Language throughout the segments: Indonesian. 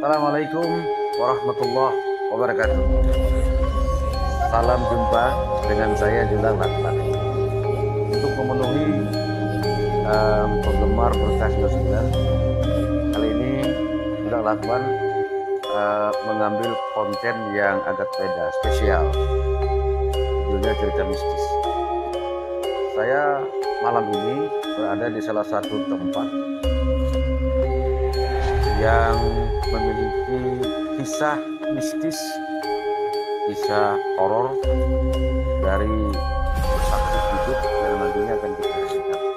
Assalamualaikum warahmatullahi wabarakatuh. Salam jumpa dengan saya Julang Lakban. Untuk memenuhi penggemar Berkah 99, kali ini Julang Lakban mengambil konten yang agak beda, spesial. Judulnya cerita mistis. Saya malam ini berada di salah satu tempat yang memiliki kisah mistis, kisah horor dari saksi hidup yang nantinya akan kita ceritakan.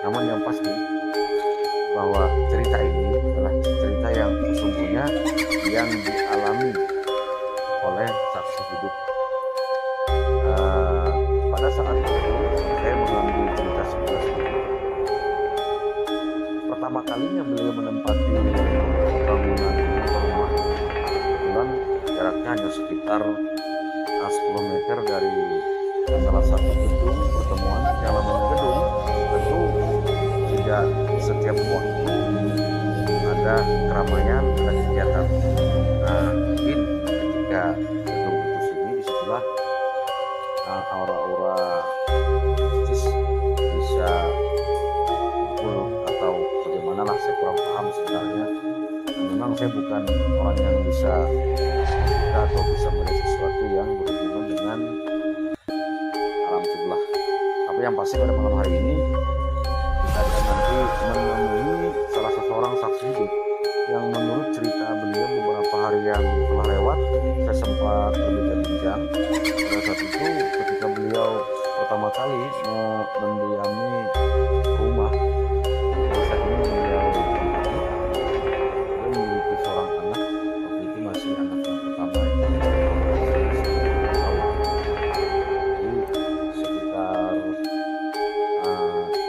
Namun yang pasti bahwa cerita ini adalah cerita yang sesungguhnya yang dialami oleh saksi hidup. Pada saat itu saya mengambil cerita sebelah pertama kalinya beliau menempati bangunan rumah. Kebetulan jaraknya hanya sekitar 10 meter dari salah satu gedung pertemuan. Yang namanya gedung tentu tidak setiap waktu ada keramaian, ada kegiatan. Nah, mungkin ketika gedung itu sini, disitulah aura-aura mistis bisa kumpul atau bagaimana lah, saya kurang paham sebenarnya. Memang saya bukan orang yang bisa atau bisa melihat sesuatu yang berhubungan dengan alam sebelah. Tapi yang pasti pada malam hari ini kita akan nanti menemui salah seorang saksi hidup yang menurut cerita beliau beberapa hari yang telah lewat saya sempat berbincang-bincang. Pada saat itu ketika beliau pertama kali mendiami rumah saat ini beliau memiliki seorang anak. Waktu itu masih anak yang pertama, jadi sekitar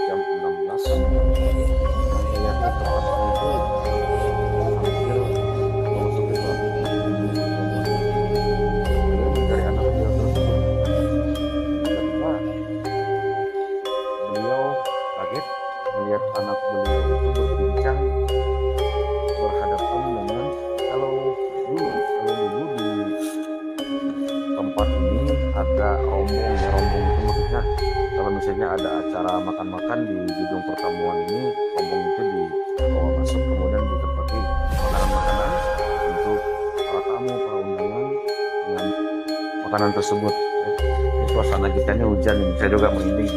jam 16 melihatnya tempat itu hampir memasuki suatu beliau mencari anak beliau tersebut. Tiba-tiba beliau kaget melihat anak beliau itu berbincang berhadapan dengan kalau dulu di tempat ini ada rombong. Ya, rombong itu maksudnya kalau misalnya ada acara makan-makan di gedung pertemuan ini, rombong itu dibawa masuk kemudian ditempati makanan-makanan untuk para tamu, para undangan dengan makanan tersebut. Ini suasana kita ini hujan, saya juga merinding.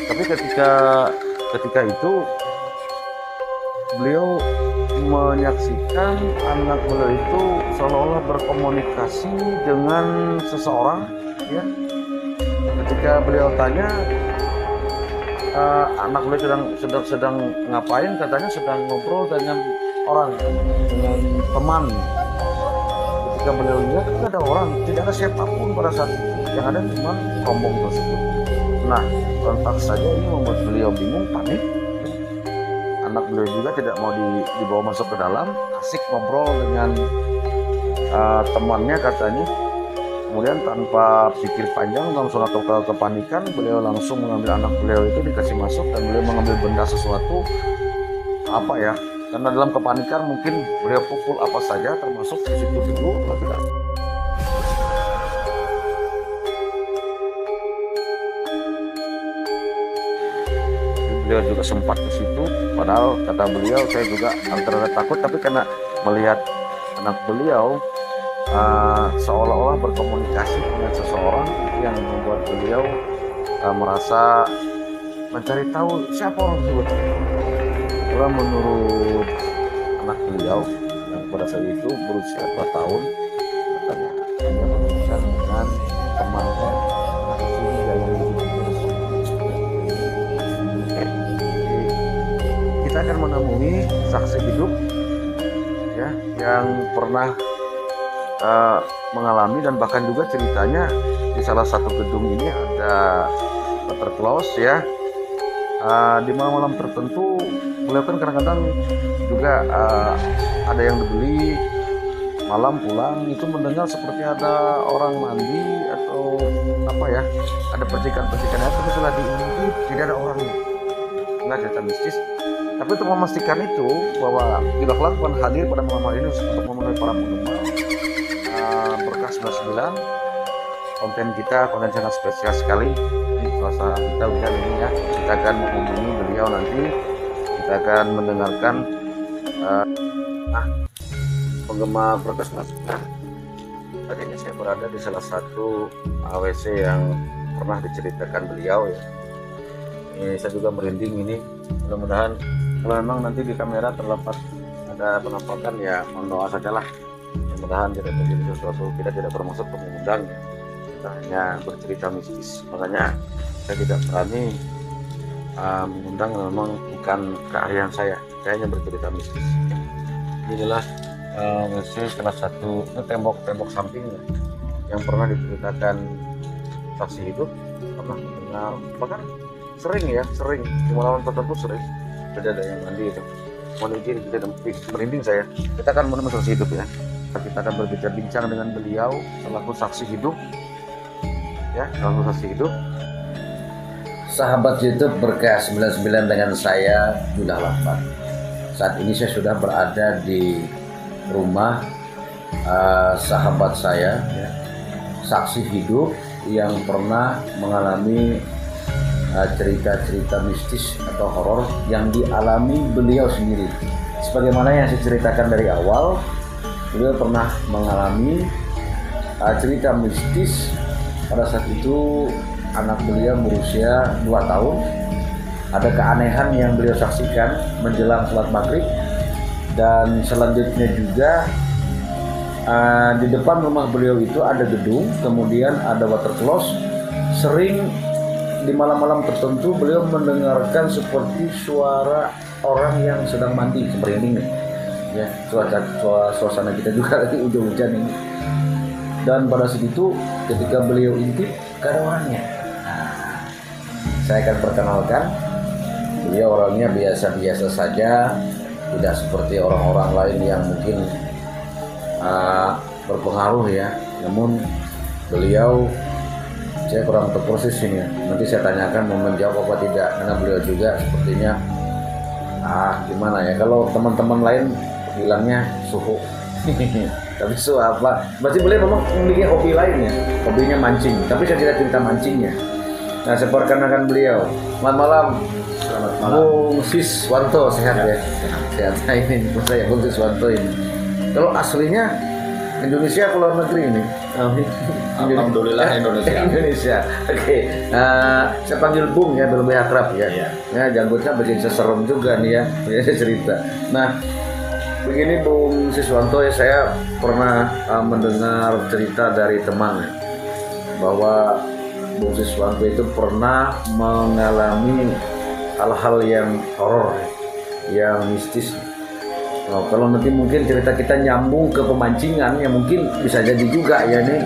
Tapi ketika itu beliau menyaksikan anak beliau itu seolah-olah berkomunikasi dengan seseorang, ya. Ketika beliau tanya anak beliau sedang ngapain, katanya sedang ngobrol dengan orang, dengan teman. Ketika beliau lihat tidak ada orang, tidak ada siapapun pada saat itu, yang ada cuma rombong tersebut. Nah, kontak saja ini membuat beliau bingung, panik. Anak beliau juga tidak mau dibawa masuk ke dalam, asik ngobrol dengan temannya katanya. Kemudian tanpa pikir panjang, langsung atau kepanikan, beliau langsung mengambil anak beliau itu, dikasih masuk, dan beliau mengambil benda sesuatu, apa ya, karena dalam kepanikan mungkin beliau pukul apa saja, termasuk di situ dulu. Beliau juga sempat ke situ, padahal kata beliau saya juga antara takut, tapi karena melihat anak beliau seolah-olah berkomunikasi dengan seseorang, yang membuat beliau merasa mencari tahu siapa orang tersebut. Karena menurut anak beliau yang pada saat itu berusia 2 tahun, katanya dia berbincang dengan temannya yang kita akan menemui saksi hidup, ya, yang pernah mengalami, dan bahkan juga ceritanya di salah satu gedung ini ada terclose, ya. Di malam-malam tertentu beliau kan kadang-kadang juga ada yang dibeli malam pulang itu mendengar seperti ada orang mandi atau apa ya, ada percikan-percikan, tapi setelah diintip tidak ada orangnya. Nggak cerita mistis Tapi untuk memastikan itu bahwa tidak lakukan hadir pada malam hari ini untuk memenuhi para penggemar Berkah 99. Konten kita konten sangat spesial sekali. Ini suasana kita hujan ini ya. Kita akan mengunjungi beliau nanti. Kita akan mendengarkan penggemar Berkah 99. Tadi ini saya berada di salah satu WC yang pernah diceritakan beliau ya. Ini saya juga merinding ini. Mudah-mudahan kalau memang nanti di kamera terlepas ada penampakan ya mohon doa sajalah. Mudah-mudahan tidak terjadi sesuatu. Kita tidak bermaksud mengundang, kita hanya bercerita mistis. Makanya saya tidak berani mengundang, memang bukan keahlian saya. Saya hanya bercerita mistis. Inilah WC salah satu tembok sampingnya yang pernah diceritakan saksi hidup, pernah mendengar, bahkan sering di malam tertentu sering ada yang mandi itu. Mohon izin kita merinding saya. Kita akan menemui saksi hidup ya. Kita akan berbincang dengan beliau selaku saksi hidup ya, selaku saksi hidup. Sahabat YouTube Berkah 99 dengan saya Judah Lapan. Saat ini saya sudah berada di rumah sahabat saya ya, saksi hidup yang pernah mengalami cerita-cerita mistis atau horor yang dialami beliau sendiri. Sebagaimana yang saya ceritakan dari awal, beliau pernah mengalami cerita mistis. Pada saat itu anak beliau berusia 2 tahun. Ada keanehan yang beliau saksikan menjelang sholat maghrib. Dan selanjutnya juga di depan rumah beliau itu ada gedung, kemudian ada water close. Sering di malam-malam tertentu beliau mendengarkan seperti suara orang yang sedang mandi seperti ini ya, suasana kita juga lagi hujan-hujan ini. Dan pada saat itu ketika beliau intip gak ada orangnya. Saya akan perkenalkan, beliau orangnya biasa-biasa saja, tidak seperti orang-orang lain yang mungkin berpengaruh ya. Namun beliau, saya kurang tahu persisnya. Nanti saya tanyakan mau menjawab apa tidak, karena beliau juga sepertinya gimana ya, kalau teman-teman lain bilangnya suhu tapi suhu apa, berarti beliau memang memiliki hobi lainnya, hobinya mancing, tapi saya tidak cerita mancingnya. Nah, saya perkenalkan beliau. Selamat malam. Selamat malam. Bung Siswanto, sehat ya? Sehat ini, saya Bung Siswanto ini. Kalau aslinya Indonesia ke luar negeri ini? Alhamdulillah Indonesia. Oke. Saya panggil Bung ya, belum akrab ya. Iya. Ya, janggutnya bikin seserem juga nih ya, punya cerita. Nah, begini Bung Siswanto ya, saya pernah mendengar cerita dari teman ya, bahwa Bung Siswanto itu pernah mengalami hal-hal yang horor, yang mistis. Oh, kalau nanti mungkin cerita kita nyambung ke pemancingan, ya mungkin bisa jadi juga ya nih.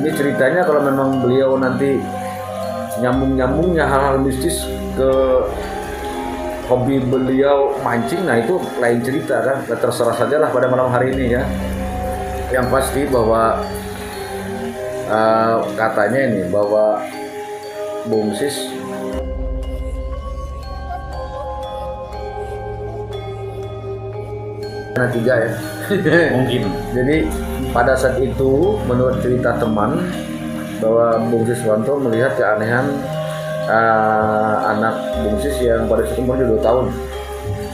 Ini ceritanya kalau memang beliau nanti nyambung-nyambungnya hal-hal mistis ke hobi beliau mancing, nah itu lain cerita kan. Terserah sajalah pada malam hari ini ya. Yang pasti bahwa katanya ini bahwa Bung Sis tiga ya Mungkin. Jadi pada saat itu menurut cerita teman bahwa Bung Siswanto melihat keanehan anak Bung Sis yang pada saat umurnya 2 tahun.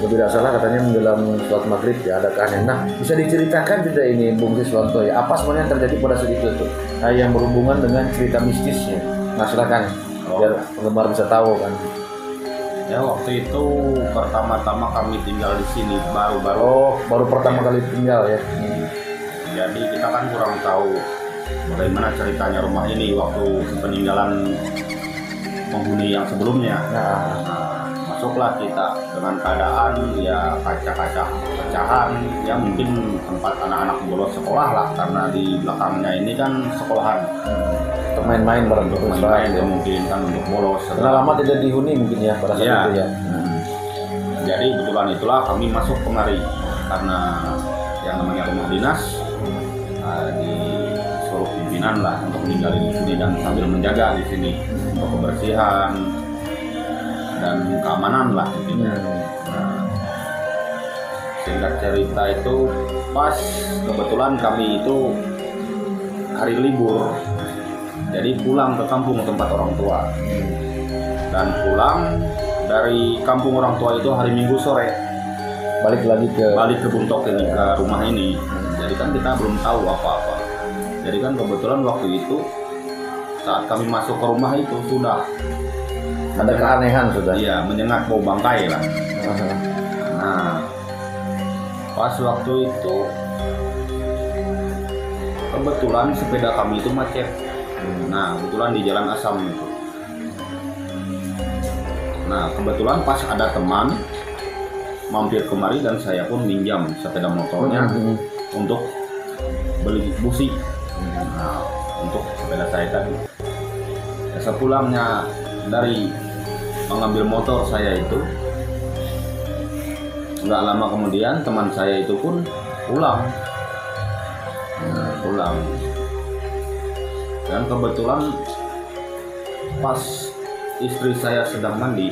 Kalau tidak salah katanya menjelang sholat maghrib ya ada keanehan. Nah, bisa diceritakan tidak ini Bung Siswanto ya, apa sebenarnya yang terjadi pada saat itu tuh? Nah, yang berhubungan dengan cerita mistisnya. Nah, silakan biar penggemar bisa tahu kan. Ya, waktu itu pertama-tama kami tinggal di sini baru pertama kali tinggal ya. Jadi kita kan kurang tahu bagaimana ceritanya rumah ini waktu peninggalan penghuni yang sebelumnya. Nah, masuklah kita dengan keadaan ya kaca-kaca pecahan, ya mungkin tempat anak-anak bolos sekolah lah, karena di belakangnya ini kan sekolahan. Untuk main-main bareng Main-main ya mungkin kan untuk bolos. Karena lama tidak dihuni mungkin ya pada saat itu ya. Jadi kebetulan itulah kami masuk kemari karena yang namanya rumah dinas disuruh pimpinan lah untuk meninggal di sini dan sambil menjaga di sini untuk kebersihan dan keamanan lah intinya. singkat cerita itu pas kebetulan kami itu hari libur, jadi pulang ke kampung tempat orang tua. Dan pulang dari kampung orang tua itu hari Minggu sore, balik lagi balik ke Buntok ini, ke rumah ini. Jadi kan kita belum tahu apa-apa. Jadi kan kebetulan waktu itu saat kami masuk ke rumah itu sudah ada keanehan sudah. Iya, menyengat bau bangkai lah. Nah, pas waktu itu kebetulan sepeda kami itu macet. Nah, kebetulan di Jalan Asam itu. Nah, kebetulan pas ada teman mampir kemari dan saya pun minjam sepeda motornya untuk beli busi. Nah, untuk sepeda saya tadi. Sepulangnya dari mengambil motor saya itu, nggak lama kemudian teman saya itu pun pulang. Pulang. Dan kebetulan pas istri saya sedang mandi.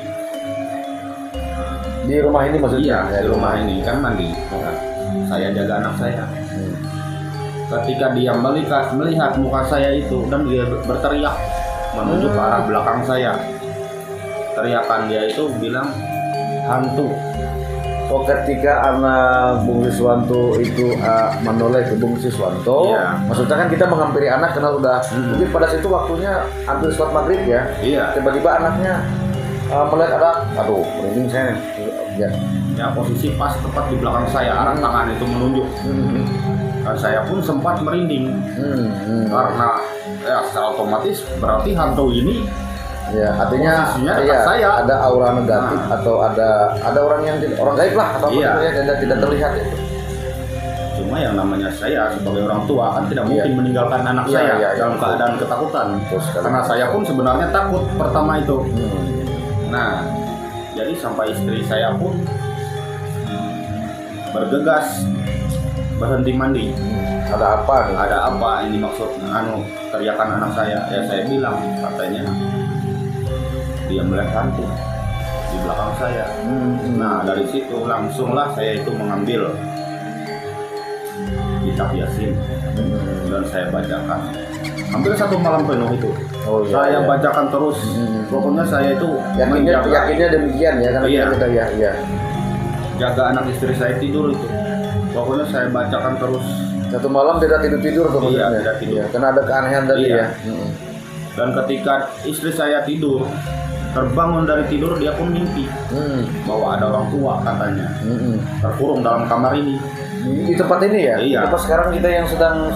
Di rumah ini maksudnya? Iya, di rumah ini kan mandi. Saya jaga anak saya. Ketika dia melihat muka saya itu dan dia berteriak menuju ke arah belakang saya. Teriakan dia itu bilang hantu. Oh, ketika anak Bung Siswanto itu menoleh ke Bung Siswanto, Iya. maksudnya kan kita menghampiri anak karena udah mungkin pada situ waktunya hampir sholat maghrib ya. Iya. Tiba-tiba anaknya melihat ada, aduh, merinding saya. Ya. Ya, posisi pas tepat di belakang saya, arah tangan itu menunjuk. Dan saya pun sempat merinding karena ya secara otomatis berarti hantu ini Ya, artinya posisinya iya, dekat saya. ada aura negatif atau ada orang yang orang gaib lah atau Iya. apa gitu ya tidak terlihat itu. Cuma yang namanya saya sebagai orang tua kan tidak mungkin meninggalkan anak Iya, saya iya, dalam betul. keadaan ketakutan. Betul sekali. Karena saya pun sebenarnya takut pertama itu. Nah, jadi sampai istri saya pun bergegas berhenti mandi. Ada apa nih? Ada apa ini maksud teriakan anak saya? Ya saya bilang katanya dia melihat hantu di belakang saya. Nah, dari situ langsunglah saya itu mengambil kitab Yasin dan saya bacakan. Hampir 1 malam penuh itu. Oh, iya, Saya iya. bacakan terus. Pokoknya saya itu Yakinnya demikian ya karena Iya. kita ya. jaga anak istri saya tidur itu. Pokoknya saya bacakan terus. Satu malam tidak tidur Iya, kemudian. tidak tidur. Iya, karena ada keanehan tadi Iya. ya. Dan ketika istri saya tidur, terbangun dari tidur dia pun mimpi bahwa ada orang tua katanya terkurung dalam kamar ini. Di tempat ini ya? Iya. Di tempat sekarang kita yang sedang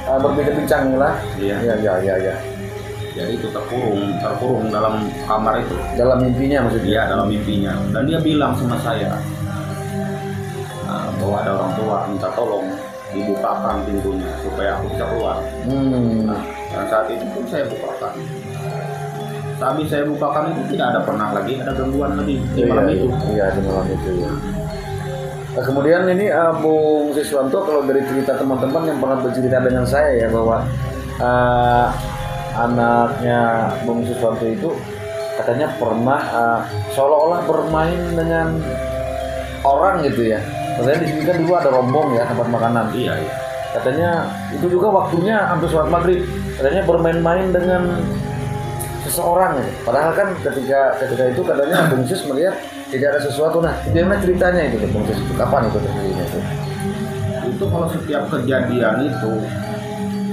berbincang lah. Iya. Ya. Jadi itu terkurung dalam kamar itu. Dalam mimpinya maksudnya. Dia dalam mimpinya. Dan dia bilang sama saya bahwa ada orang tua minta tolong dibukakan pintunya supaya aku bisa keluar. Nah, dan saat itu pun saya bukakan. Habis saya bukakan itu tidak ada pernah lagi ada gangguan lagi di malam itu. Iya, di malam itu ya. Nah, kemudian ini Bung Siswanto, kalau dari cerita teman-teman yang pernah bercerita dengan saya ya bahwa anaknya Bung Siswanto itu katanya pernah seolah-olah bermain dengan orang gitu ya. Katanya di sini kan dulu ada rombong ya tempat makanan. Iya. Katanya itu juga waktunya hampir sholat maghrib. Katanya bermain-main dengan seseorang ya. Padahal kan ketika itu katanya Bung Sis melihat tidak ada sesuatu. Nah, gimana ceritanya itu Bung Sis? Kapan itu terjadinya itu? Itu kalau setiap kejadian itu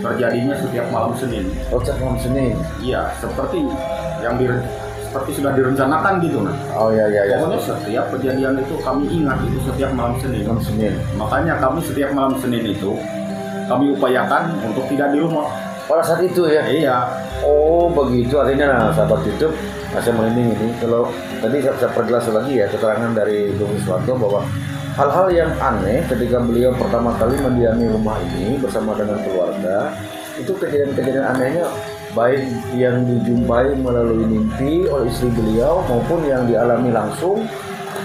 terjadinya setiap malam Senin. Oh, setiap malam Senin. Iya, seperti seperti sudah direncanakan gitu nah. Oh ya. Pokoknya setiap kejadian itu kami ingat itu setiap malam Senin. Malam Senin. Makanya kami setiap malam Senin itu kami upayakan untuk tidak di rumah. Pada saat itu ya. Iya. Oh begitu, artinya sahabat YouTube saya merinding ini. Kalau tadi saya perjelas lagi ya keterangan dari Bung Siswanto bahwa hal-hal yang aneh ketika beliau pertama kali mendiami rumah ini bersama dengan keluarga, itu kejadian-kejadian anehnya baik yang dijumpai melalui mimpi oleh istri beliau maupun yang dialami langsung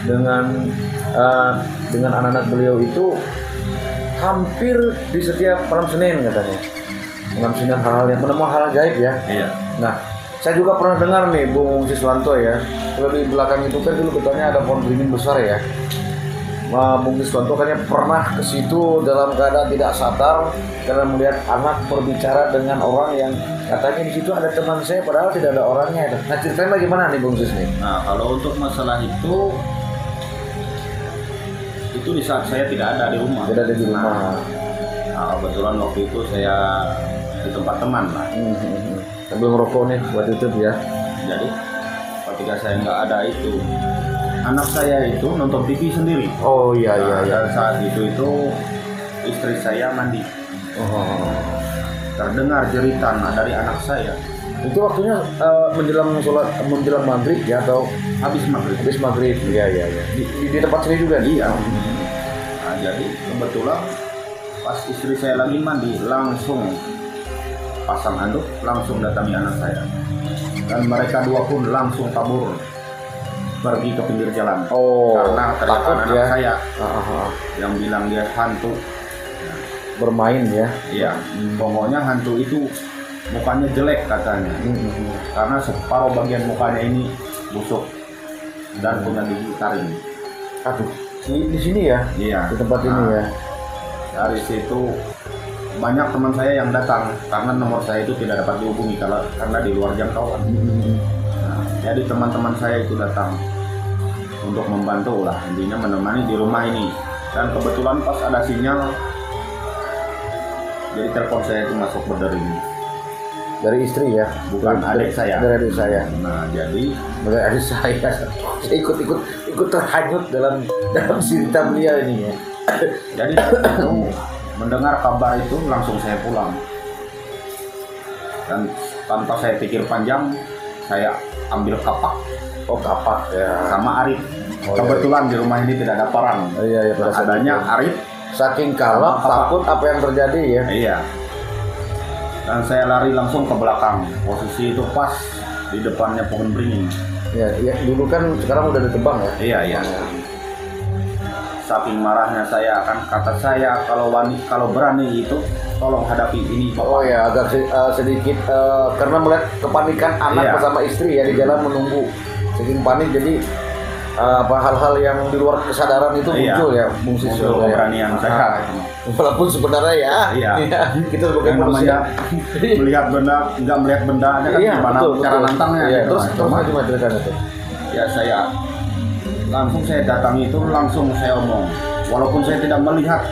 dengan anak-anak beliau itu hampir di setiap malam Senin katanya. Malam Senin hal-hal yang menemukan hal gaib ya. Iya. Nah, saya juga pernah dengar nih Bung Siswanto ya. Kalau di belakang itu kan dulu katanya ada pohon beringin besar ya. Bung Siswanto kayaknya pernah ke situ dalam keadaan tidak sadar karena melihat anak berbicara dengan orang yang katanya di situ ada teman saya padahal tidak ada orangnya. Nah ceritanya bagaimana nih Bung Sis nih? Nah kalau untuk masalah itu di saat saya tidak ada di rumah. Tidak ada di rumah. Nah, kebetulan waktu itu saya di tempat teman lah. Sambil ngerokok nih buat YouTube ya. Jadi ketika saya nggak ada itu, anak saya itu nonton TV sendiri. Oh iya iya iya. Dan saat itu istri saya mandi. Terdengar jeritan dari anak saya. Itu waktunya menjelang maghrib ya atau Habis maghrib. habis maghrib? Iya iya iya. Di tempat sini juga nih? Iya. Nah, jadi kebetulan pas istri saya lagi mandi, langsung pasang anduk, langsung datangi anak saya. Dan mereka dua pun langsung kabur pergi ke pinggir jalan. Oh, karena ternyata takut anak ya? saya yang bilang dia hantu. Bermain ya? Iya, pokoknya hantu itu mukanya jelek katanya. Karena separuh bagian mukanya ini busuk dan punya gigi taring. Aduh, di sini ya? Iya. Di tempat ini ya? Dari situ banyak teman saya yang datang karena nomor saya itu tidak dapat dihubungi karena di luar jangkauan. Nah, jadi teman-teman saya itu datang untuk membantu lah, intinya menemani di rumah ini. Dan kebetulan pas ada sinyal, jadi telepon saya itu masuk berdering. Dari istri ya? Bukan adik saya. Dari adik saya. Nah, jadi Dari adik saya ikut terhanyut dalam cerita beliau ini ya. jadi saat itu mendengar kabar itu langsung saya pulang. Dan tanpa saya pikir panjang, saya ambil kapak. Oh kapak ya. Sama Arif. Oh, Kebetulan di rumah ini tidak ada parang. Iya, pada saat Adanya itu. Arif. Saking kalap, Sama takut apa yang terjadi ya. Iya. Dan saya lari langsung ke belakang. Posisi itu pas di depannya pohon beringin. Ya, dulu kan sekarang udah ditebang ya. Iya, iya. Saking marahnya saya, kan kata saya kalau berani itu tolong hadapi ini Bapak. Oh ya, agak sedikit karena melihat kepanikan anak Iya. bersama istri ya di jalan menunggu. Saking panik jadi hal-hal yang di luar kesadaran itu Iya. muncul ya, Bung Sis. Muncul keberanian saya. Walaupun sebenarnya ya, Iya. kita sebagai Yang manusia namanya melihat benda, nggak melihat benda aja kan iya, gimana cara nantangnya Iya, gitu. terus Cuma gimana ceritanya tuh? ya saya datangi itu langsung saya omong, walaupun saya tidak melihat.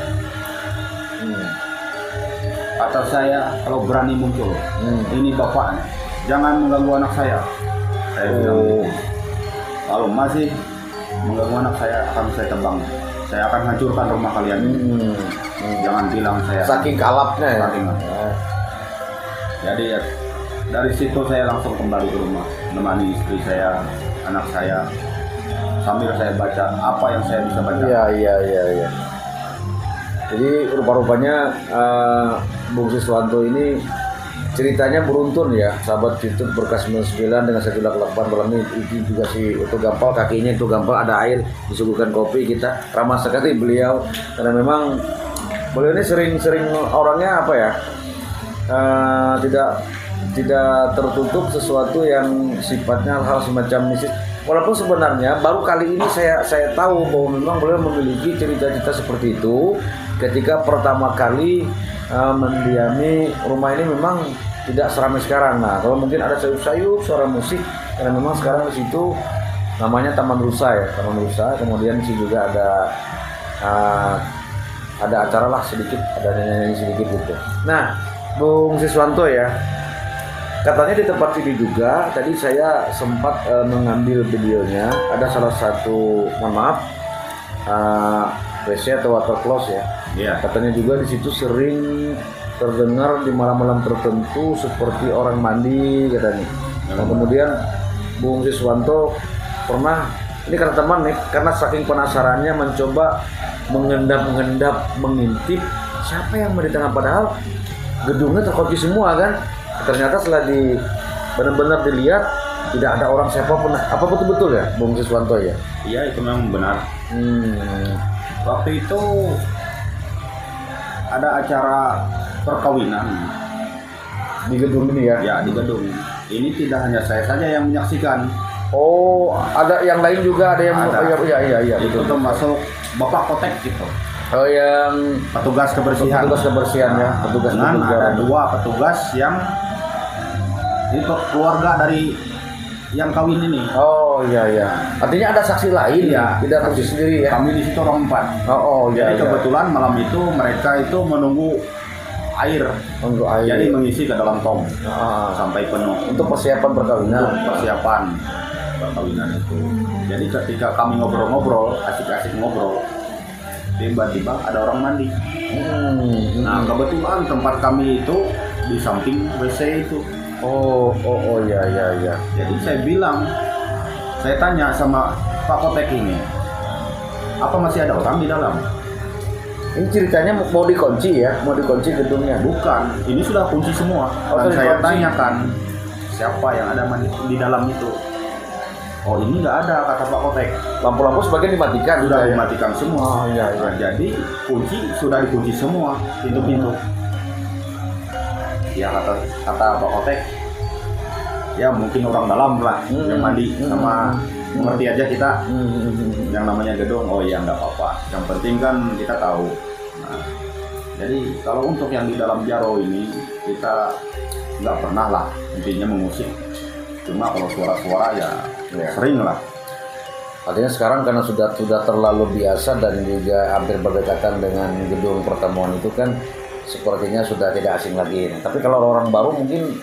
Kata saya kalau berani muncul, ini bapaknya, jangan mengganggu anak saya. Saya bilang gitu. Kalau masih mengganggu anak saya akan saya tebang, saya akan hancurkan rumah kalian. Jangan bilang saya. Saking kalapnya ya. Saking. Jadi ya, dari situ saya langsung kembali ke rumah, menemani istri saya, anak saya, sambil saya baca apa yang saya bisa baca. Iya. Jadi rupa-rupanya Bung Siswanto ini ceritanya beruntun ya, sahabat YouTube Berkas 99 dengan satu lakban malam ini juga itu gampang, kakinya itu gampang, ada air, disuguhkan kopi, kita ramah sekali beliau karena memang beliau ini sering orangnya apa ya, tidak tertutup sesuatu yang sifatnya hal semacam mistis. Walaupun sebenarnya baru kali ini saya tahu bahwa memang beliau memiliki cerita-cerita seperti itu ketika pertama kali mendiami rumah ini. Memang tidak seramai sekarang. Nah, kalau mungkin ada sayup-sayup suara musik karena memang sekarang di situ namanya Taman Rusa ya, Taman Rusa. Kemudian di situ juga ada acara lah sedikit, ada nyanyi sedikit gitu. Nah, Bung Siswanto ya, katanya di tempat ini juga tadi saya sempat mengambil videonya, ada salah satu, mohon maaf, WC atau water close ya. Iya. Katanya juga di situ sering terdengar di malam-malam tertentu seperti orang mandi katanya. Nah, kemudian Bung Siswanto pernah, ini karena teman nih, karena saking penasarannya mencoba mengendap, mengintip siapa yang di tengah, padahal gedungnya terkunci semua kan. Ternyata setelah benar-benar dilihat tidak ada orang siapapun. Apa betul ya Bung Siswanto ya? Iya, itu memang benar. Waktu itu ada acara perkawinan Di gedung ini ya? ya di gedung. Ini tidak hanya saya saja yang menyaksikan. Oh, ada yang lain juga, ada yang Ada. iya Itu betul. termasuk Bapak Kotek gitu. Oh, yang Petugas kebersihan. petugas kebersihan ya, petugas Dengan kebersihan. ada 2 petugas yang itu keluarga dari yang kawin ini. Oh iya. Artinya ada saksi lain ya, tidak saksi sendiri ya. Kami di situ orang 4. Oh iya. Jadi kebetulan malam itu mereka itu menunggu air. Untuk air. Jadi mengisi ke dalam tong sampai penuh Untuk persiapan perkawinan. untuk persiapan perkawinan itu. Jadi ketika kami ngobrol-ngobrol, asik-asik ngobrol, tiba-tiba ada orang mandi. Nah kebetulan tempat kami itu di samping WC itu. Oh iya. Jadi saya tanya sama Pak Kotek ini, apa masih ada orang di dalam? Ini ceritanya mau dikunci ya, mau dikunci gedungnya. Bukan, ini sudah kunci semua. Oh, Dan sudah saya dikunci. tanyakan siapa yang ada di dalam itu. Oh ini nggak ada, kata Pak Kotek. Lampu-lampu sebagian dimatikan Sudah ya. dimatikan semua. Oh iya. Nah, jadi kunci sudah dikunci semua pintu-pintu. Ya kata Pak Kotek, ya mungkin orang dalam lah yang mandi sama mengerti aja kita yang namanya gedung. Oh iya nggak apa-apa. Yang penting kan kita tahu. Nah, jadi kalau untuk yang di dalam Jaro ini kita nggak pernah lah intinya mengusik. Cuma kalau suara-suara ya sering lah. Artinya sekarang karena sudah terlalu biasa dan juga hampir berdekatan dengan gedung pertemuan itu kan sepertinya sudah tidak asing lagi. Tapi kalau orang baru mungkin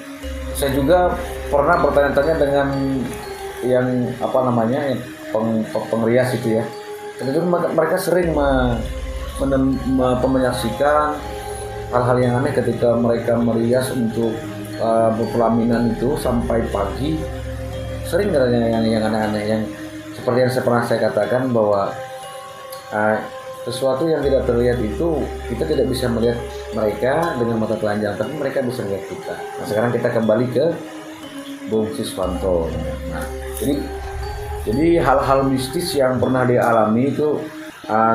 saya juga pernah bertanya-tanya dengan yang apa namanya pengrias itu ya. Tentu mereka sering menyaksikan hal-hal yang aneh ketika mereka merias untuk berpelaminan itu sampai pagi. Sering katanya yang aneh-aneh yang seperti yang pernah saya katakan bahwa sesuatu yang tidak terlihat itu kita tidak bisa melihat mereka dengan mata telanjang, tapi mereka bisa melihat kita. Nah, sekarang kita kembali ke Bung Siswanto. Nah, jadi hal-hal mistis yang pernah dialami itu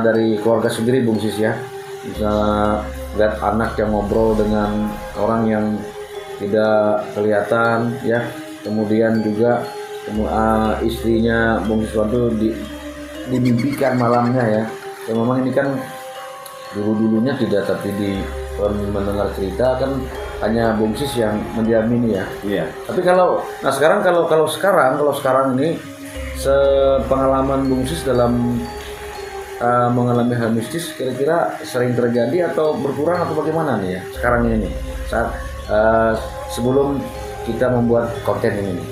dari keluarga sendiri Bung Sis ya. Misalnya lihat anak yang ngobrol dengan orang yang tidak kelihatan ya. Kemudian juga istrinya Bung Siswanto dimimpikan malamnya ya. Ya memang ini kan dulunya tidak, tapi di mendengar cerita kan hanya Bung Sis yang mendiamini ya. Iya. Tapi kalau sekarang ini sepengalaman Bung Sis dalam mengalami hal mistis kira-kira sering terjadi atau berkurang atau bagaimana nih ya sekarang ini nih saat sebelum kita membuat konten ini nih?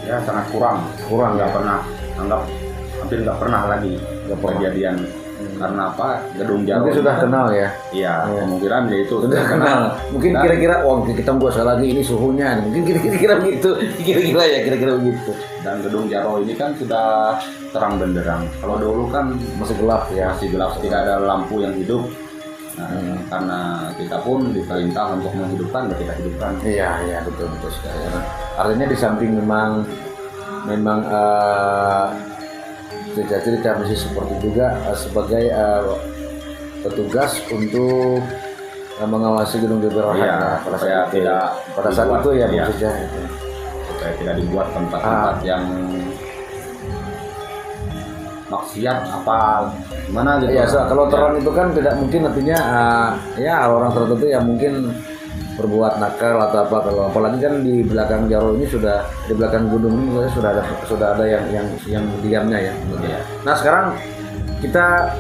Ya sangat kurang ya? Nggak pernah, hampir nggak pernah lagi kejadian. Karena apa? Gedung Jaro mungkin sudah kan, kenal ya. Iya, kemungkinan ya itu Sudah kenal. Mungkin Dan- kira-kira kita buat lagi ini suhunya. Mungkin kira-kira begitu. Kira-kira begitu. Dan gedung Jaro ini kan sudah terang benderang. Kalau dulu kan Masih gelap ya. masih gelap, tidak ada lampu yang hidup. Nah, karena kita pun diperintah untuk menghidupkan, ya kita hidupkan. Iya betul sekali. Artinya di samping memang cerita-cerita masih seperti juga sebagai petugas untuk mengawasi gedung GBR Iya, pada supaya saat itu. tidak Pada saat dibuat, itu ya iya. maksudnya. Supaya tidak dibuat tempat-tempat yang maksiat apa gimana gitu. Ya, kalau Ya. terang itu kan tidak mungkin artinya ya orang tertentu yang mungkin berbuat nakal atau apa. Kalau apalagi kan di belakang Jaro ini di belakang gedung ini sudah ada yang diamnya ya. Iya. Nah sekarang kita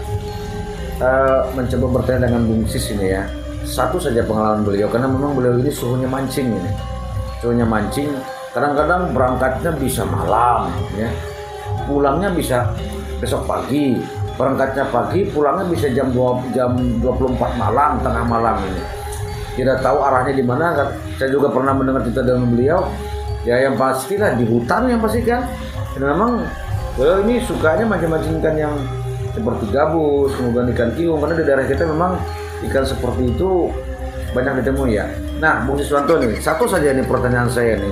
mencoba bertanya dengan Bung Sis ini ya. Satu saja pengalaman beliau karena memang beliau ini suhunya mancing ini. Suhunya mancing. Kadang-kadang berangkatnya bisa malam ya. Pulangnya bisa besok pagi. Berangkatnya pagi, pulangnya bisa jam 24 malam, tengah malam ini. Tidak tahu arahnya di mana. Saya juga pernah mendengar cerita dengan beliau. Ya yang pastilah di hutan yang pasti kan. Dan memang beliau ini sukanya mancing-mancing ikan yang seperti gabus, kemudian ikan kiung. Karena di daerah kita memang ikan seperti itu banyak ditemui ya. Nah, Bung Siswanto nih, satu saja nih pertanyaan saya nih.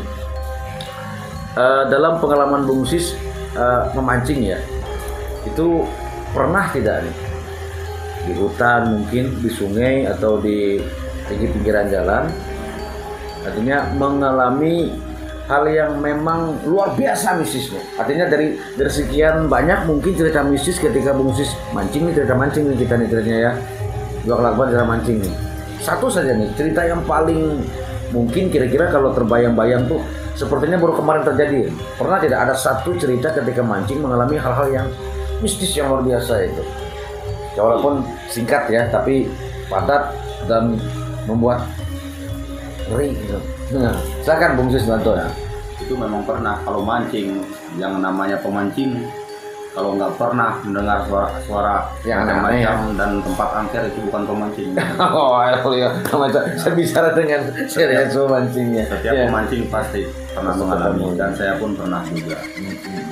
Dalam pengalaman Bung Sis memancing ya, itu pernah tidak nih di hutan, mungkin di sungai atau di pinggiran jalan, artinya mengalami hal yang memang luar biasa mistisnya. Artinya dari sekian banyak mungkin cerita mistis ketika Bung Sis mancing nih, cerita mancing nih kita nih ceritanya ya. Dua kelakuan cerita mancing nih. Satu saja nih cerita yang paling mungkin kira-kira kalau terbayang-bayang tuh sepertinya baru kemarin terjadi. Pernah tidak ada satu cerita ketika mancing mengalami hal-hal yang mistis yang luar biasa itu? Ya, walaupun singkat ya, tapi padat dan membuat ngeri gitu. Nah, silakan Bung Sis Banto ya. Itu memang pernah kalau mancing, yang namanya pemancing, kalau nggak pernah mendengar suara Yang aneh-aneh ya. dan tempat angker itu bukan pemancing. Oh ya, saya bicara dengan serius pemancingnya. Setiap Ya. pemancing pasti pernah Pasti mengalami, ketemu. dan saya pun pernah juga.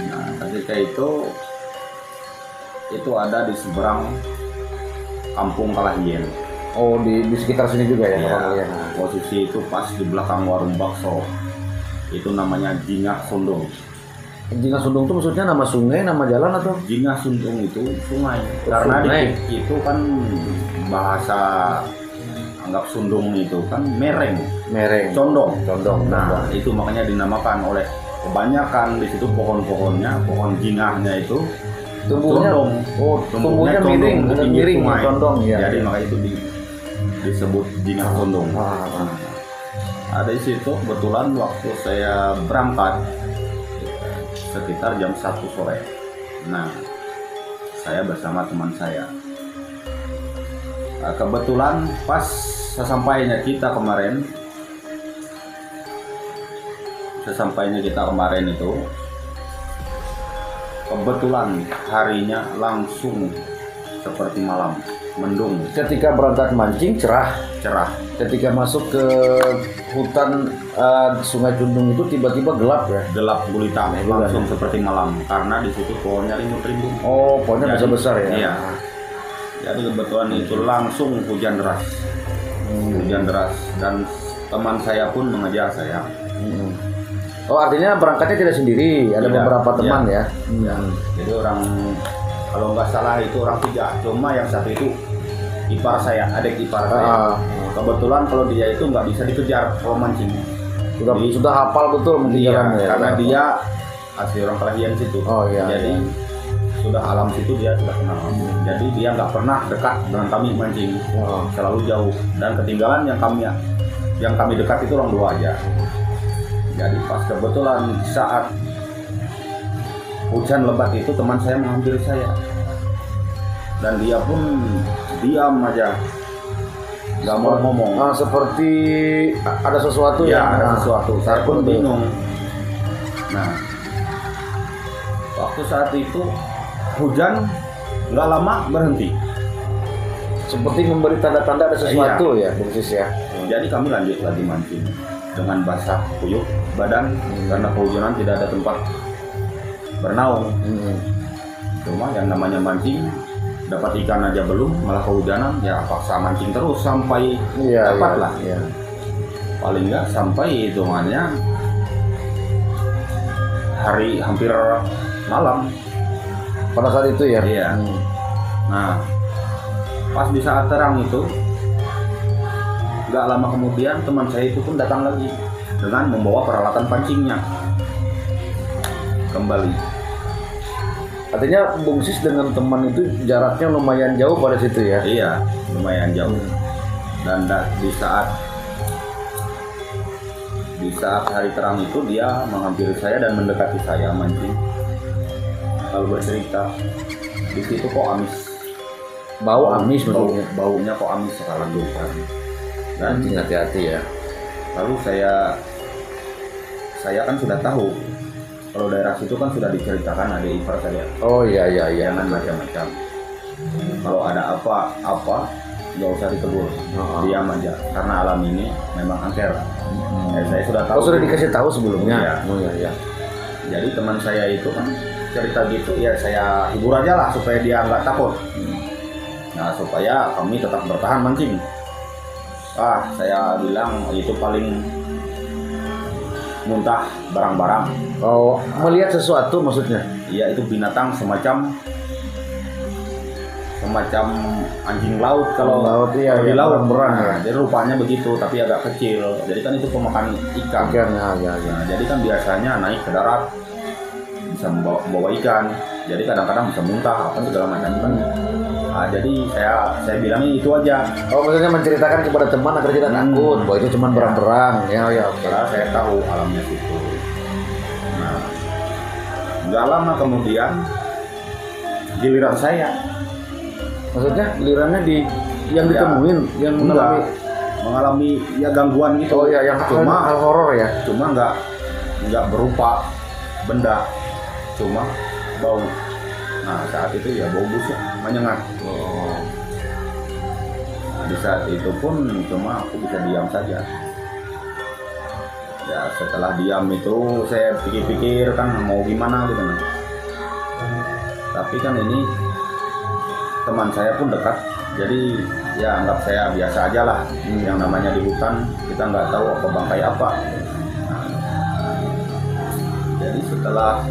Nah, ketika itu ada di seberang kampung Kalahien. Oh di sekitar sini juga ya, Ya, Bang, ya. posisi itu pas di belakang warung bakso. Itu namanya Jingah Sundung. Jingah Sundung itu maksudnya nama sungai, nama jalan atau? Jingah Sundung itu sungai. Oh, Karena sungai. itu kan bahasa anggap Sundung itu kan mereng, Mereng. condong. Condong. Nah, itu makanya dinamakan oleh kebanyakan di situ pohon-pohonnya, pohon jingahnya itu Tumbuhnya, condong. oh tumbuhnya condong miring, di ada pinggir miring, sungai. condong ya. Jadi makanya itu disebut Jingah Sundung. Ah. Ada di situ kebetulan waktu saya berangkat sekitar jam 1 sore. Nah, saya bersama teman saya. Nah, kebetulan pas sesampainya kita kemarin itu kebetulan harinya langsung seperti malam, mendung, Ketika berangkat mancing cerah. Ketika masuk ke hutan Sungai Cundung itu tiba-tiba gelap ya. gelap gulita, Gelap. langsung seperti malam karena di situ pohonnya rimbun-rimbun. Oh, pohonnya Jadi, besar-besar ya. Iya. Jadi kebetulan itu langsung hujan deras. Hujan deras dan teman saya pun mengejar saya. Oh, artinya berangkatnya tidak sendiri, ada Tidak, beberapa teman ya. Jadi orang, kalau nggak salah itu orang 3, cuma yang satu itu ipar saya, adik ipar saya. Kebetulan kalau dia itu nggak bisa dikejar kalau mancing. Sudah hafal betul mungkin Iya, jalannya ya. karena dia asli orang Kalahien situ. Oh, iya, Jadi sudah alam situ dia sudah kenal. Jadi dia nggak pernah dekat dengan kami mancing, Oh. selalu jauh. Dan ketinggalan yang kami dekat itu orang 2 aja. Jadi pas kebetulan saat hujan lebat itu teman saya menghampiri saya dan dia pun diam aja, nggak mau ngomong. Seperti ada sesuatu Ya, yang ada sesuatu. Saya pun betul. bingung. Nah, waktu saat itu hujan nggak lama berhenti. Seperti memberi tanda-tanda ada sesuatu ya, Bung Sis ya. Jadi kami lanjut lagi mancing dengan basah kuyup badan karena kehujanan, tidak ada tempat bernaung. Cuma yang namanya mancing, dapat ikan aja belum, malah kehujanan, ya paksa mancing terus sampai dapat lah. Iya. Paling nggak sampai hitungannya hari hampir malam. Pada saat itu ya. Iya. Nah, pas di saat terang itu, nggak lama kemudian teman saya itu pun datang lagi dengan membawa peralatan pancingnya kembali. Artinya Bung Sis dengan teman itu jaraknya lumayan jauh pada situ ya. Iya, lumayan jauh. Dan di saat hari terang itu dia menghampiri saya dan mendekati saya mancing. Lalu bercerita, di situ kok amis. Bau amis maksudnya. Baunya kok amis sekarang juga. Dan Mancing hati-hati ya. lalu saya kan sudah tahu kalau daerah situ kan sudah diceritakan ada ipar saya. Oh iya. Jangan macam-macam. Kalau ada apa nggak usah ditegur, diam aja karena alam ini memang angker. Saya sudah tahu. Oh, sudah dikasih tahu sebelumnya. Iya. Oh iya. Jadi teman saya itu kan cerita gitu, ya saya hibur aja lah supaya dia nggak takut. Nah, supaya kami tetap bertahan mancing. Saya bilang itu paling muntah barang-barang. Oh, melihat sesuatu maksudnya. Iya, itu binatang semacam semacam anjing laut kalau iya, di iya, laut berang ya. Jadi rupanya begitu, tapi agak kecil. Jadi kan itu pemakan ikan. Ya. Nah, jadi kan biasanya naik ke darat bisa membawa ikan. Jadi kadang-kadang bisa muntah apa segala macam kan. Nah, jadi saya bilangnya itu aja. Oh, maksudnya menceritakan kepada teman agar tidak takut bahwa itu cuma berang-berang. Ya, oke. Setelah saya tahu alamnya situ. Nah, nggak lama kemudian giliran saya. Maksudnya gilirannya yang ditemuin, yang mengalami ya gangguan gitu. Oh ya, yang cuma hal horor ya. Cuma nggak berupa benda, cuma bau. Nah, saat itu ya bau busuk menyengat. Oh. Nah, di saat itu pun cuma aku bisa diam saja. Ya setelah diam itu saya pikir-pikir kan mau gimana gitu. Tapi kan ini teman saya pun dekat, jadi ya anggap saya biasa aja lah. Yang namanya di hutan kita nggak tahu apa bangkai apa. Nah, jadi setelah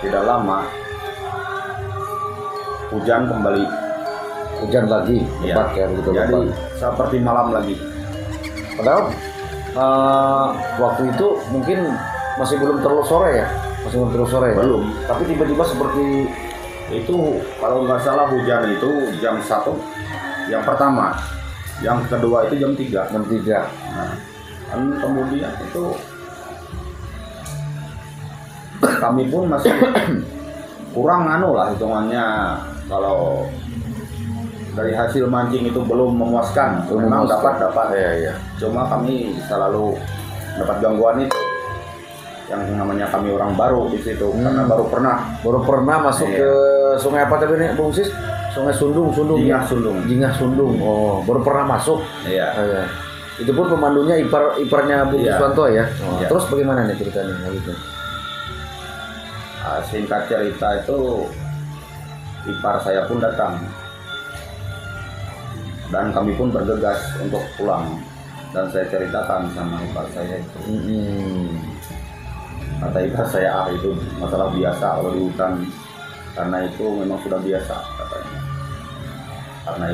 tidak lama hujan kembali. Hujan lagi, lebat ya begitu. Jadi seperti malam lagi. Padahal waktu itu mungkin masih belum terlalu sore ya, Belum. Tapi tiba-tiba seperti Itu kalau nggak salah hujan itu jam 1 yang pertama, yang kedua itu jam 3. Nah, kan kemudian itu kami pun masih kurang lah hitungannya, kalau dari hasil mancing itu belum memuaskan. Memang dapat ya. Cuma kami selalu dapat gangguan itu, yang namanya kami orang baru di situ. Karena baru pernah masuk ke sungai apa tadi nih Bung Sis? Sungai Sundung. Jingah Sundung. Oh, baru pernah masuk. Iya. Itu pun pemandunya iparnya Bung Iswanto ya. Oh, iya. Terus bagaimana nih ceritanya gitu? Singkat cerita itu ipar saya pun datang dan kami pun bergegas untuk pulang, dan saya ceritakan sama ipar saya itu. Kata ipar saya, itu masalah biasa kalau di hutan, karena itu memang sudah biasa katanya. Karena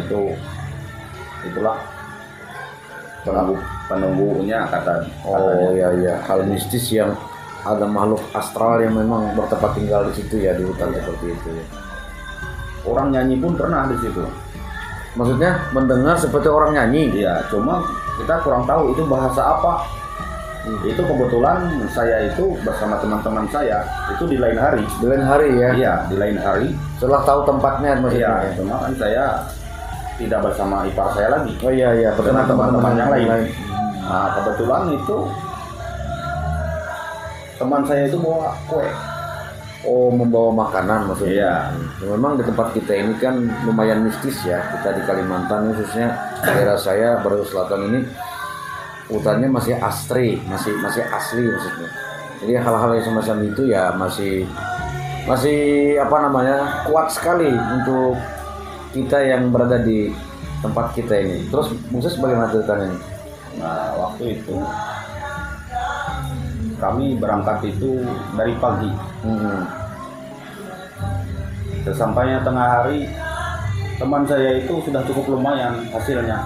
itulah penunggunya katanya. Oh iya, hal mistis yang ada makhluk astral yang memang bertempat tinggal di situ ya, di hutan seperti itu ya. Orang nyanyi pun pernah di situ. Maksudnya mendengar seperti orang nyanyi? Iya, cuma kita kurang tahu itu bahasa apa. Itu kebetulan saya itu bersama teman-teman saya itu di lain hari. Di lain hari ya? Iya, di lain hari. Setelah tahu tempatnya maksudnya? Iya, cuma kan saya tidak bersama ipar saya lagi. Oh iya, bersama teman-teman yang lain. Nah, kebetulan itu teman saya itu bawa kue. Oh, membawa makanan maksudnya? Iya. Memang di tempat kita ini kan lumayan mistis ya. Kita di Kalimantan khususnya daerah saya Baru Selatan ini hutannya masih asri, masih asli maksudnya. Jadi hal-hal yang semacam itu ya masih kuat sekali untuk kita yang berada di tempat kita ini. Terus Bungsus bagaimana ceritanya ini? Nah, waktu itu kami berangkat itu dari pagi. Sesampainya tengah hari, teman saya itu sudah cukup lumayan hasilnya.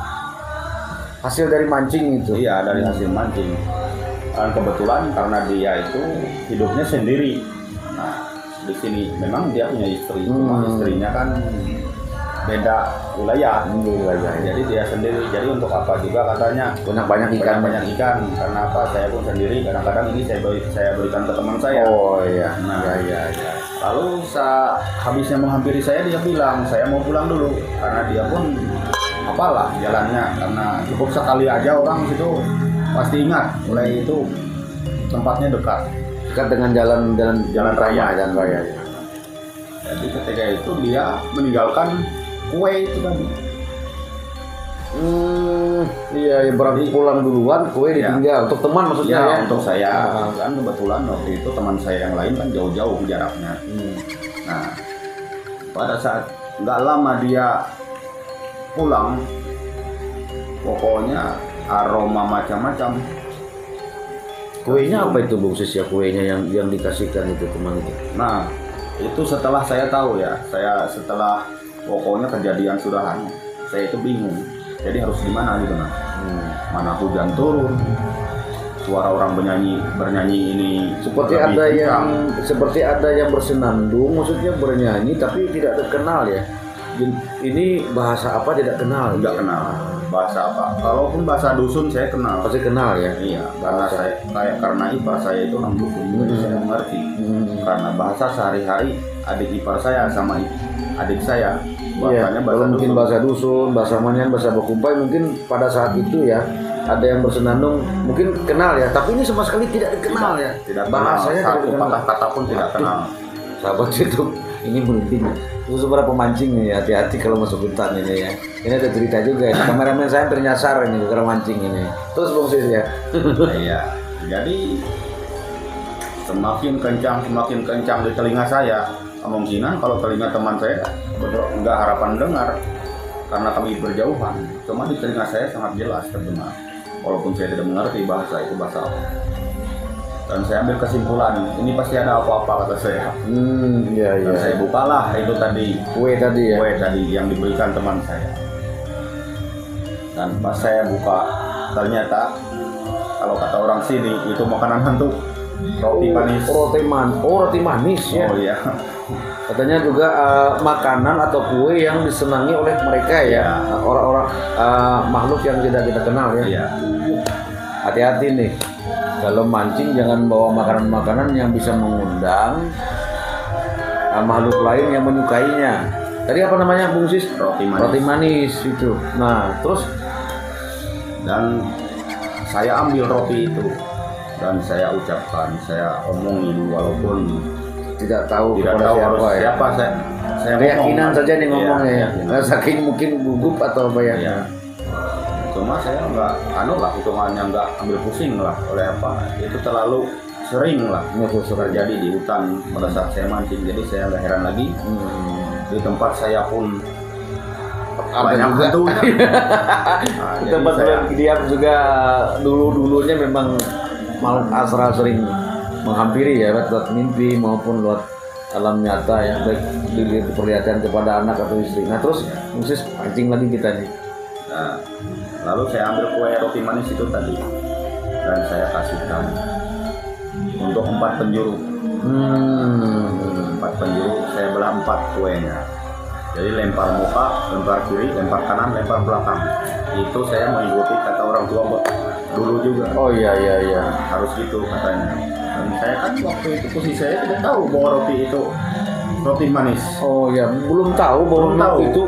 Hasil dari mancing itu? Iya, dari hasil mancing. Dan kebetulan karena dia itu hidupnya sendiri. Nah, di sini memang dia punya istri, cuma istrinya kan beda wilayah. Jadi dia sendiri. Jadi untuk apa juga katanya banyak ikan. Karena apa? Saya pun sendiri. Kadang-kadang ini saya berikan ke teman saya. Oh iya. Nah, iya. Lalu habisnya menghampiri saya, dia bilang saya mau pulang dulu, karena dia pun apalah jalannya, karena cukup sekali aja orang situ pasti ingat. Mulai itu tempatnya dekat dengan jalan raya. Jadi ketika itu dia meninggalkan kue itu tadi. Iya, berarti pulang duluan, kue ditinggal. Untuk teman maksudnya ya? Untuk saya. Kan kebetulan waktu itu teman saya yang lain kan jauh-jauh jaraknya. Nah, pada saat nggak lama dia pulang, pokoknya aroma macam-macam. Kuenya apa itu Bung Sis ya, kuenya yang dikasihkan itu teman itu? Nah, Itu setelah saya tahu ya, saya setelah pokoknya kejadian sudahan, saya itu bingung. Jadi harus gimana gitu nah. Mana hujan turun, suara orang bernyanyi ini Seperti lebih ada kencang. seperti ada yang bersenandung, maksudnya bernyanyi tapi tidak terkenal ya. Ini bahasa apa tidak kenal? Nggak kenal bahasa apa. Kalaupun bahasa dusun saya kenal. Pasti kenal ya. Iya, karena karena ipar saya itu orang dusun, jadi saya mengerti. Karena bahasa sehari-hari adik ipar saya sama adik saya bahasanya Iya, bahasa kalau mungkin dusun. bahasa dusun, bahasa manyan, bahasa Bakumpai mungkin pada saat itu ya ada yang bersenandung mungkin kenal ya, tapi ini sama sekali tidak dikenal ya. Tidak Bahasanya kenal, tidak satu dikenal. patah kata pun tidak kenal. Sahabat itu ini penting. Khusus para pemancing nih, hati-hati kalau masuk hutan ini ya. Ini ada cerita juga ya. Kameramen saya hampir nyasar ini karena mancing ini. Terus Bung Sis ya. Iya, jadi semakin kencang di telinga saya. Kemungkinan kalau telinga teman saya nggak harapan dengar karena kami berjauhan. Cuma di telinga saya sangat jelas terdengar. Walaupun saya tidak mengerti bahasa itu bahasa apa. Dan saya ambil kesimpulan, ini pasti ada apa-apa kata saya. Iya Dan saya bukalah itu tadi Kue tadi ya. kue tadi yang diberikan teman saya. Dan pas saya buka, ternyata kalau kata orang sini itu makanan hantu, roti manis. Roti manis ya. Oh iya. Katanya juga makanan atau kue yang disenangi oleh mereka ya, orang-orang makhluk yang tidak kita kenal ya. Iya. Hati-hati nih, kalau mancing jangan bawa makanan-makanan yang bisa mengundang makhluk lain yang menyukainya. Tadi apa namanya Bung Sis? Roti manis. Roti manis itu. Nah terus Dan saya ambil roti itu dan saya ucapkan, saya omongin walaupun tidak tahu tidak kepada tahu harus siapa ya. siapa saya Keyakinan ngomong. saja nih ngomongnya Iya, ya. keyakinan. Saking mungkin gugup atau apa ya. Iya. Cuma saya nggak hitungannya nggak ambil pusing lah oleh apa itu terlalu sering lah terjadi di hutan pada saat saya mancing, jadi saya nggak heran lagi. Di tempat saya pun Ada banyak juga. hantunya. Nah, jadi Tempat saya diam juga dulunya memang makhluk astral sering menghampiri ya, lewat mimpi maupun lewat alam nyata ya, baik diperlihatkan kepada anak atau istri. Nah terus Musis pancing lagi kita nih. Nah, lalu saya ambil kue roti manis itu tadi dan saya kasihkan untuk 4 penjuru. 4 penjuru saya belah 4 kuenya. Jadi lempar muka, lempar kiri, lempar kanan, lempar belakang. Itu saya mengikuti kata orang tua dulu juga. Oh iya, Harus gitu katanya. Dan saya kan waktu itu posisi saya tidak tahu bahwa roti itu roti manis. Oh ya, belum tahu bahwa Belum tahu. itu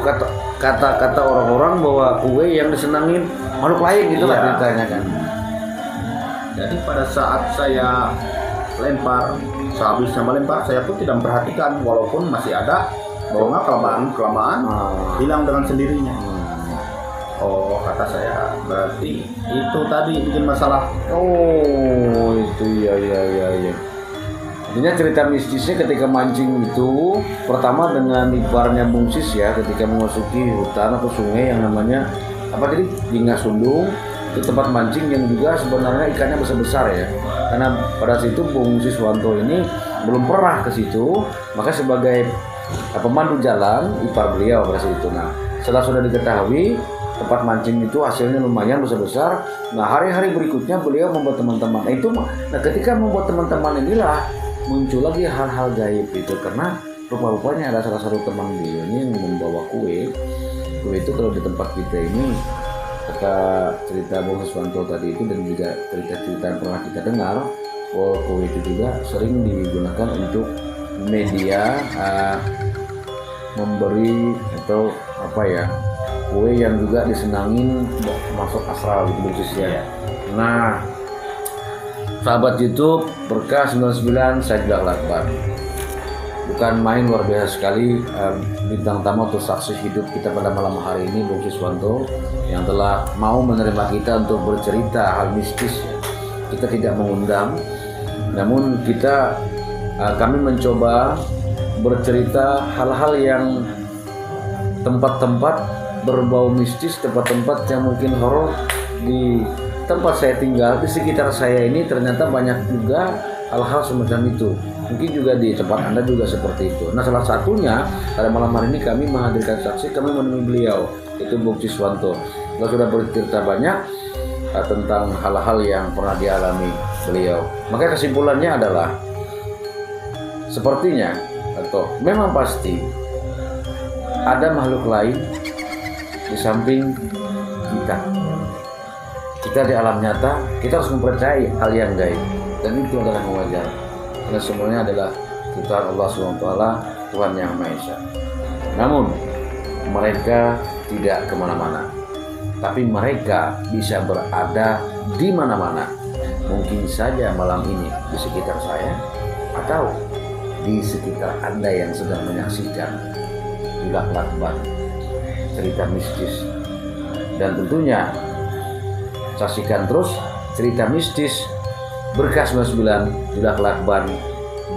kata orang-orang bahwa kue yang disenangin makhluk lain gitu lah Iya. ceritanya kan. Jadi pada saat saya lempar, sehabisnya melempar, saya pun tidak memperhatikan walaupun masih ada bahwa kelamaan hilang dengan sendirinya. Oh, kata saya, berarti itu tadi bikin masalah. Oh itu iya. Artinya cerita mistisnya ketika mancing itu pertama dengan iparnya Bung Sis ya, ketika memasuki hutan atau sungai yang namanya apa tadi Dingasundung, itu tempat mancing yang juga sebenarnya ikannya besar-besar ya. Karena pada situ Bung Siswanto ini belum pernah ke situ, maka sebagai pemandu jalan ipar beliau pada saat itu. Nah, setelah sudah diketahui tempat mancing itu hasilnya lumayan besar-besar. Nah, hari-hari berikutnya beliau membuat teman-teman. Nah, ketika membuat teman-teman inilah muncul lagi hal-hal gaib itu, karena rupa-rupanya ada salah satu teman beliau ini yang membawa kue. Kue itu kalau di tempat kita ini, kata cerita Bung Siswanto tadi itu dan juga cerita-cerita yang pernah kita dengar, bahwa kue itu juga sering digunakan untuk media memberi atau apa ya, kue yang juga disenangin masuk astral gitu khususnya. Nah, sahabat YouTube Berkah 99 saya bilang lakbar. Bukan main, luar biasa sekali bintang tamu atau saksi hidup kita pada malam hari ini Bung Siswanto yang telah mau menerima kita untuk bercerita hal mistis. Kita tidak mengundang, namun kami mencoba bercerita hal-hal yang tempat-tempat berbau mistis, tempat-tempat yang mungkin horor di tempat saya tinggal, di sekitar saya ini ternyata banyak juga hal-hal semacam itu. Mungkin juga di tempat Anda juga seperti itu. Nah, salah satunya pada malam hari ini kami menghadirkan saksi, kami menemui beliau, itu Bung Siswanto. Beliau sudah bercerita banyak tentang hal-hal yang pernah dialami beliau. Maka kesimpulannya adalah sepertinya atau memang pasti ada makhluk lain di samping kita. Kita di alam nyata, kita harus mempercayai hal yang gaib, dan itu adalah wajar. Karena semuanya adalah Tuhan Allah SWT, Tuhan yang Maha Esa. Namun mereka tidak kemana-mana, tapi mereka bisa berada di mana-mana. Mungkin saja malam ini di sekitar saya, atau di sekitar Anda yang sedang menyaksikan Julak Lakban, cerita mistis. Dan tentunya saksikan terus cerita mistis Berkah 99 Julak Lakban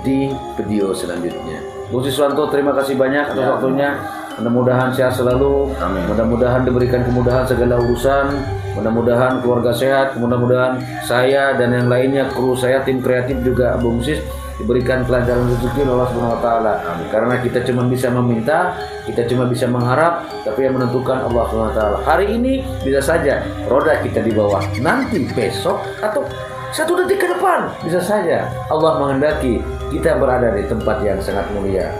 di video selanjutnya. Bung Siswanto, terima kasih banyak atas waktunya. Mudah-mudahan sehat selalu. Amin. Mudah-mudahan diberikan kemudahan segala urusan. Mudah-mudahan keluarga sehat. Mudah-mudahan saya dan yang lainnya, kru saya, tim kreatif juga Bung Sis, diberikan kelancaran rezeki oleh Allah Subhanahu wa taala. Karena kita cuma bisa meminta, kita cuma bisa mengharap, tapi yang menentukan Allah Subhanahu wa taala. Hari ini bisa saja roda kita di bawah, nanti besok atau 1 detik ke depan bisa saja Allah menghendaki kita berada di tempat yang sangat mulia.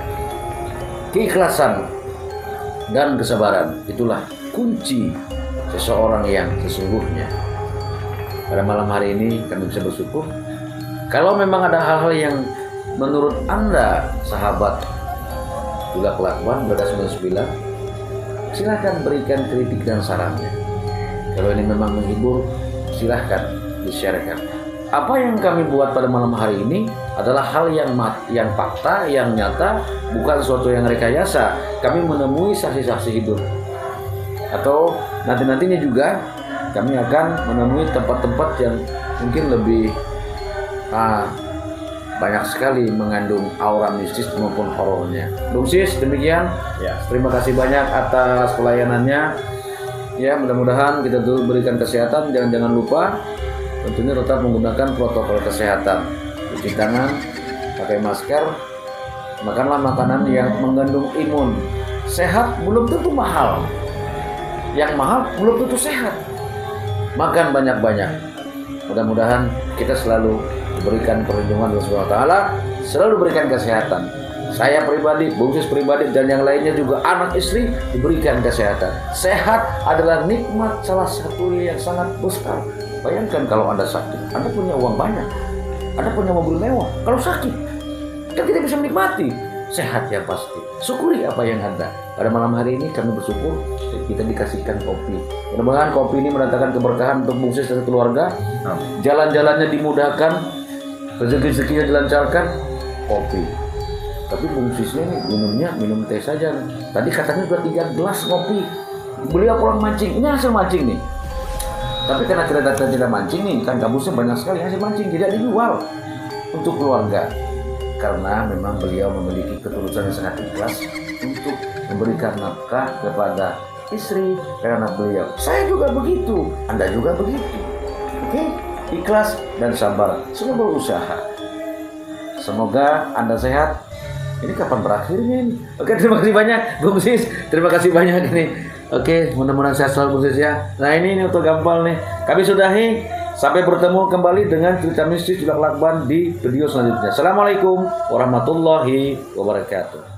Keikhlasan dan kesabaran itulah kunci seseorang yang sesungguhnya. Pada malam hari ini kami bisa bersyukur. Kalau memang ada hal-hal yang menurut Anda, sahabat Julak Lakban Berkah 99, silahkan berikan kritik dan sarannya. Kalau ini memang menghibur, silahkan di-sharekan. Apa yang kami buat pada malam hari ini adalah hal yang fakta, yang nyata, bukan sesuatu yang rekayasa. Kami menemui saksi-saksi hidup. Atau nanti-nantinya juga kami akan menemui tempat-tempat yang mungkin lebih banyak sekali mengandung aura mistis maupun horornya. Bung Sis, demikian. Ya. Terima kasih banyak atas pelayanannya. Ya, mudah-mudahan kita dulu berikan kesehatan. Jangan lupa tentunya tetap menggunakan protokol kesehatan. Cuci tangan, pakai masker, makanlah makanan yang mengandung imun. Sehat belum tentu mahal. Yang mahal belum tentu sehat. Makan banyak-banyak. Mudah-mudahan kita selalu diberikan perlindungan Allah Subhanahu wa taala, selalu berikan kesehatan. Saya pribadi, Bung Sis pribadi, dan yang lainnya juga anak istri diberikan kesehatan. Sehat adalah nikmat salah satu yang sangat besar. Bayangkan kalau Anda sakit, Anda punya uang banyak, Anda punya mobil mewah. Kalau sakit, kan tidak bisa menikmati sehat yang pasti. Syukuri apa yang ada. Pada malam hari ini kami bersyukur kita dikasihkan kopi. Mudah-mudahan kopi ini mendatangkan keberkahan untuk Bung Sis dan keluarga. Jalan-jalannya dimudahkan, rezeki-rezekinya dilancarkan. Kopi. Tapi Bung Sisnya nih minumnya minum teh saja. Tadi katanya sudah 3 gelas kopi. Beliau pulang mancing. Ini hasil mancing nih. Tapi karena kita tidak mancing nih, kan kabusnya banyak sekali hasil mancing, tidak dijual untuk keluarga. Karena memang beliau memiliki ketulusan yang sangat ikhlas untuk memberikan nafkah kepada istri dan anak beliau. Saya juga begitu, Anda juga begitu. Oke? Ikhlas dan sabar, semua berusaha. Semoga Anda sehat. Ini kapan berakhirnya ini? Oke, terima kasih banyak Bung Sis. Terima kasih banyak ini. Oke, mudah-mudahan sehat selalu Bung Sis ya. Nah ini untuk gampang nih. Kami sudahi. Sampai bertemu kembali dengan cerita mistis Julak Lakban di video selanjutnya. Assalamualaikum warahmatullahi wabarakatuh.